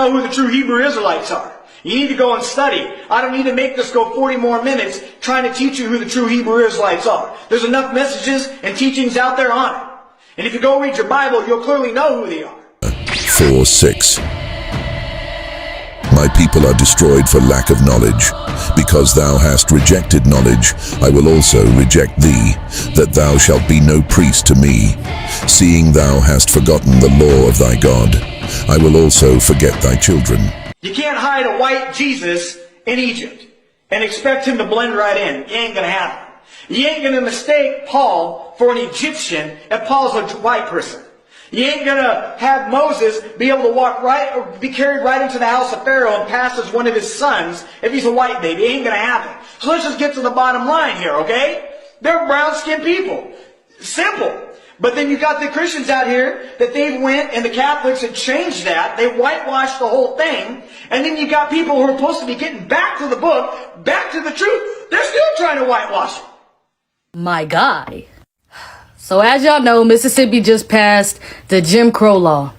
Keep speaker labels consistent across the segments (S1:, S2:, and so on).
S1: know who the true Hebrew Israelites are. You need to go and study. I don't need to make this go 40 more minutes trying to teach you who the true Hebrew Israelites are. There's enough messages and teachings out there on it. And if you go read your Bible, you'll clearly know who they are.
S2: 4:6. My people are destroyed for lack of knowledge. Because thou hast rejected knowledge, I will also reject thee, that thou shalt be no priest to me. Seeing thou hast forgotten the law of thy God, I will also forget thy children.
S1: You can't hide a white Jesus in Egypt and expect him to blend right in. It ain't going to happen. You ain't going to mistake Paul for an Egyptian if Paul's a white person. You ain't going to have Moses be able to walk right or be carried right into the house of Pharaoh and pass as one of his sons if he's a white baby. It ain't going to happen. So let's just get to the bottom line here, okay? They're brown-skinned people. Simple. But then you got the Christians out here that they went and the Catholics had changed that. They whitewashed the whole thing. And then you got people who are supposed to be getting back to the book, back to the truth. They're still trying to whitewash it.
S3: My guy. So as y'all know, Mississippi just passed the Jim Crow law.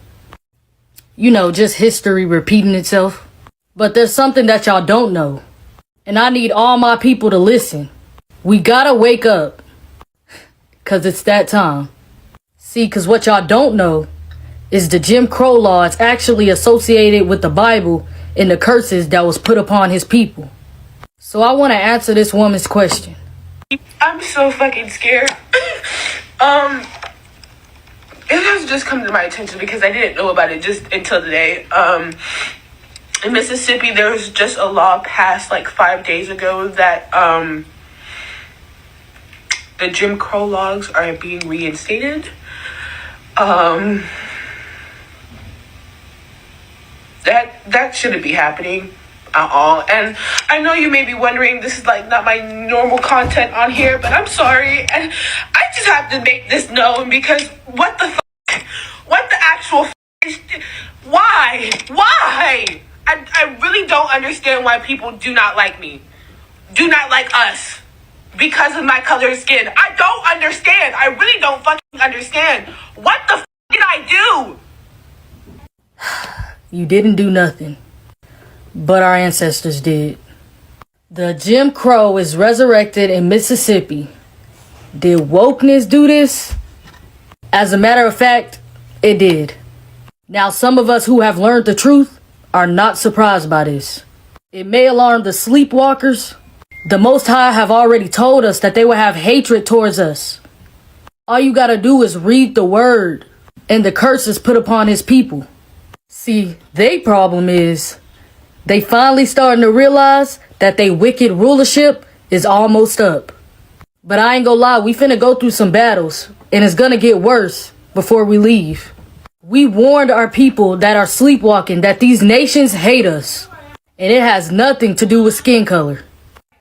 S3: You know, just history repeating itself. But there's something that y'all don't know. And I need all my people to listen. We gotta wake up. 'Cause it's that time. See, 'cause what y'all don't know is the Jim Crow law is actually associated with the Bible and the curses that was put upon his people. So I want to answer this woman's question.
S4: I'm so fucking scared. It has just come to my attention because I didn't know about it just until today. In Mississippi, there was just a law passed like 5 days ago that the Jim Crow laws are being reinstated. That shouldn't be happening at all. And I know you may be wondering, this is like not my normal content on here, but I'm sorry. And I just have to make this known because what the actual why? I really don't understand why people do not like me. Do not like us. Because of my color of skin. I don't understand. I really don't fucking understand. What the did I do?
S3: You didn't do nothing. But our ancestors did. The Jim Crow is resurrected in Mississippi. Did wokeness do this? As a matter of fact, it did. Now, some of us who have learned the truth are not surprised by this. It may alarm the sleepwalkers. The Most High have already told us that they will have hatred towards us. All you gotta do is read the word and the curses put upon his people. See, their problem is they finally starting to realize that they wicked rulership is almost up. But I ain't gonna lie, we finna go through some battles and it's gonna get worse before we leave. We warned our people that are sleepwalking that these nations hate us. And it has nothing to do with skin color.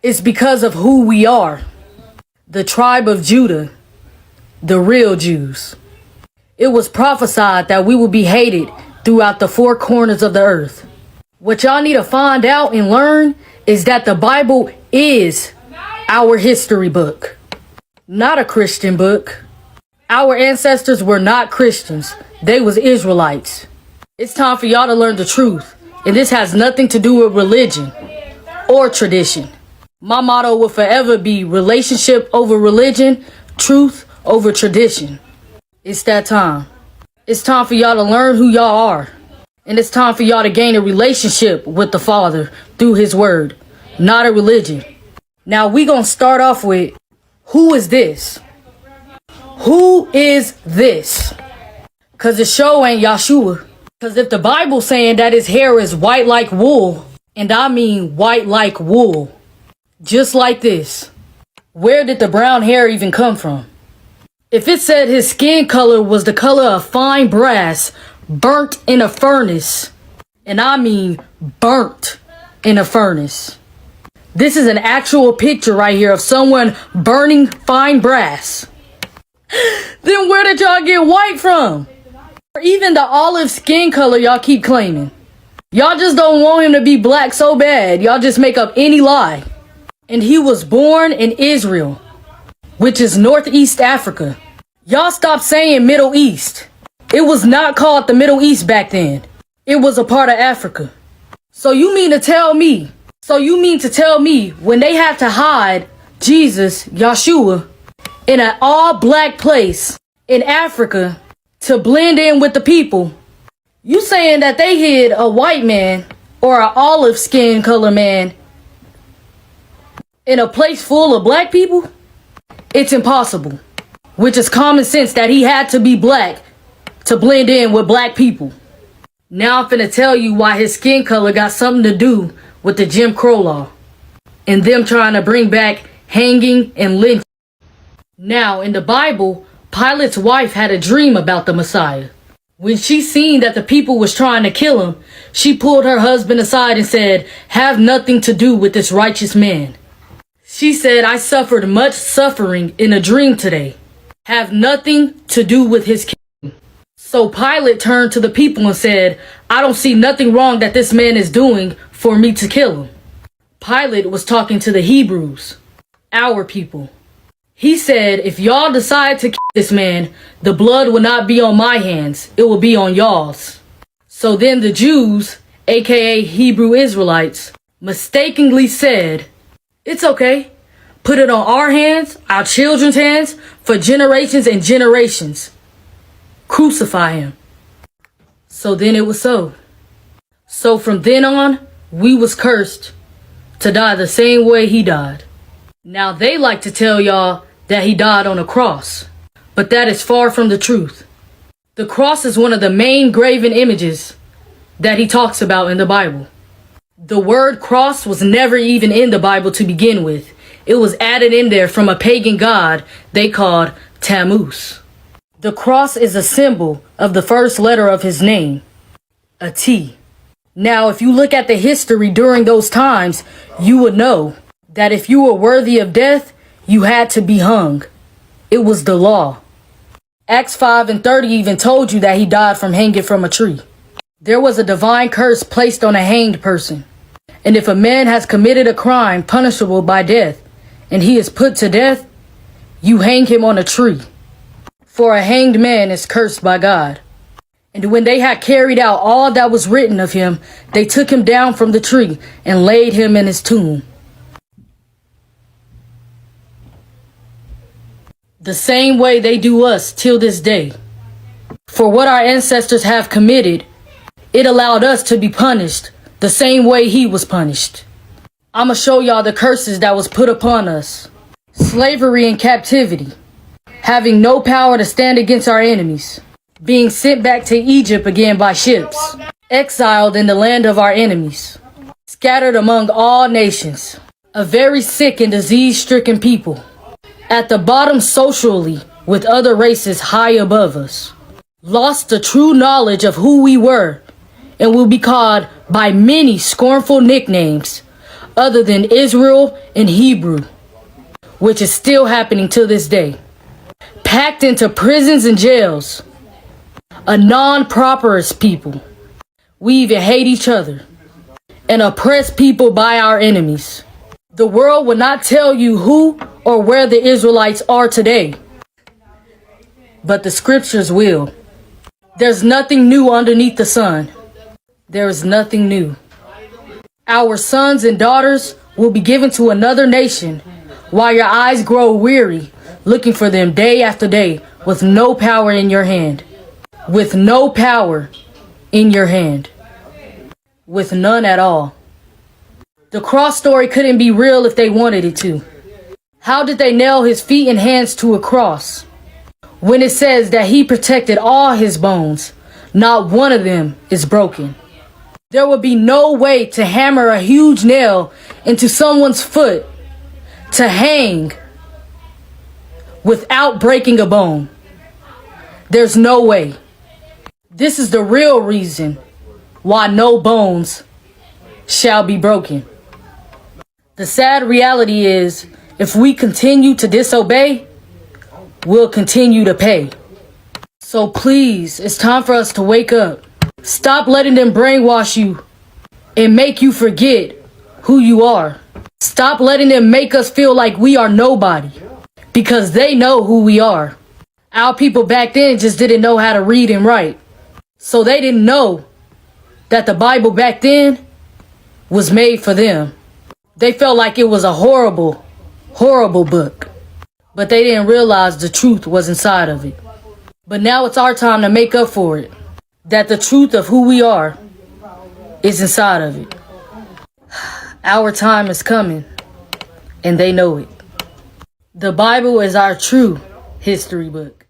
S3: It's because of who we are. The tribe of Judah. The real Jews. It was prophesied that we would be hated throughout the four corners of the earth. What y'all need to find out and learn is that the Bible is our history book. Not a Christian book. Our ancestors were not Christians. They was Israelites. It's time for y'all to learn the truth. And this has nothing to do with religion or tradition. My motto will forever be relationship over religion, truth over tradition. It's that time. It's time for y'all to learn who y'all are. And it's time for y'all to gain a relationship with the Father through his word, not a religion. Now we gonna start off with, who is this? Who is this? Cause the show ain't Yahshua. Cause if the Bible's saying that his hair is white like wool, and I mean white like wool, just like this, where did the brown hair even come from? If it said his skin color was the color of fine brass burnt in a furnace, and I mean burnt in a furnace. This is an actual picture right here of someone burning fine brass. Then where did y'all get white from? Or even the olive skin color y'all keep claiming. Y'all just don't want him to be black so bad. Y'all just make up any lie. And he was born in Israel, which is Northeast Africa. Y'all stop saying Middle East. It was not called the Middle East back then. It was a part of Africa. So you mean to tell me when they have to hide Jesus, Yeshua, in an all-black place in Africa to blend in with the people, you saying that they hid a white man or an olive skin color man in a place full of black people? It's impossible. Which is common sense that he had to be black to blend in with black people. Now I'm finna tell you why his skin color got something to do with the Jim Crow law and them trying to bring back hanging and lynching. Now, in the Bible, Pilate's wife had a dream about the Messiah. When she seen that the people was trying to kill him, she pulled her husband aside and said, "Have nothing to do with this righteous man." She said, "I suffered much suffering in a dream today. Have nothing to do with his killing." So Pilate turned to the people and said, "I don't see nothing wrong that this man is doing for me to kill him." Pilate was talking to the Hebrews, our people. He said, "If y'all decide to kill this man, the blood will not be on my hands. It will be on y'all's." So then the Jews, aka Hebrew Israelites, mistakenly said, "It's okay. Put it on our hands, our children's hands, for generations and generations. Crucify him." So then it was so. So from then on, we was cursed to die the same way he died. Now they like to tell y'all that he died on a cross, but that is far from the truth. The cross is one of the main graven images that he talks about in the Bible. The word cross was never even in the Bible to begin with. It was added in there from a pagan god they called Tammuz. The cross is a symbol of the first letter of his name, a T. Now, if you look at the history during those times, you would know that if you were worthy of death, you had to be hung. It was the law. Acts 5:30 even told you that he died from hanging from a tree. There was a divine curse placed on a hanged person. And if a man has committed a crime punishable by death, and he is put to death, you hang him on a tree. For a hanged man is cursed by God. And when they had carried out all that was written of him, they took him down from the tree and laid him in his tomb. The same way they do us till this day. For what our ancestors have committed, it allowed us to be punished the same way he was punished. I'ma show y'all the curses that was put upon us. Slavery and captivity. Having no power to stand against our enemies. Being sent back to Egypt again by ships. Exiled in the land of our enemies. Scattered among all nations. A very sick and disease-stricken people. At the bottom socially with other races high above us. Lost the true knowledge of who we were and will be called by many scornful nicknames other than Israel and Hebrew, which is still happening to this day. Packed into prisons and jails. A non-properous people. We even hate each other and oppress people by our enemies. The world will not tell you who or where the Israelites are today, but the scriptures will. There's nothing new underneath the sun. There is nothing new. Our sons and daughters will be given to another nation while your eyes grow weary looking for them day after day with no power in your hand. With no power in your hand. With none at all. The cross story couldn't be real if they wanted it to. How did they nail his feet and hands to a cross? When it says that he protected all his bones, not one of them is broken. There would be no way to hammer a huge nail into someone's foot to hang without breaking a bone. There's no way. This is the real reason why no bones shall be broken. The sad reality is, if we continue to disobey, we'll continue to pay. So please, it's time for us to wake up. Stop letting them brainwash you and make you forget who you are. Stop letting them make us feel like we are nobody, because they know who we are. Our people back then just didn't know how to read and write. So they didn't know that the Bible back then was made for them. They felt like it was a horrible, horrible book. But they didn't realize the truth was inside of it. But now it's our time to make up for it. That the truth of who we are is inside of it. Our time is coming, and they know it. The Bible is our true history book.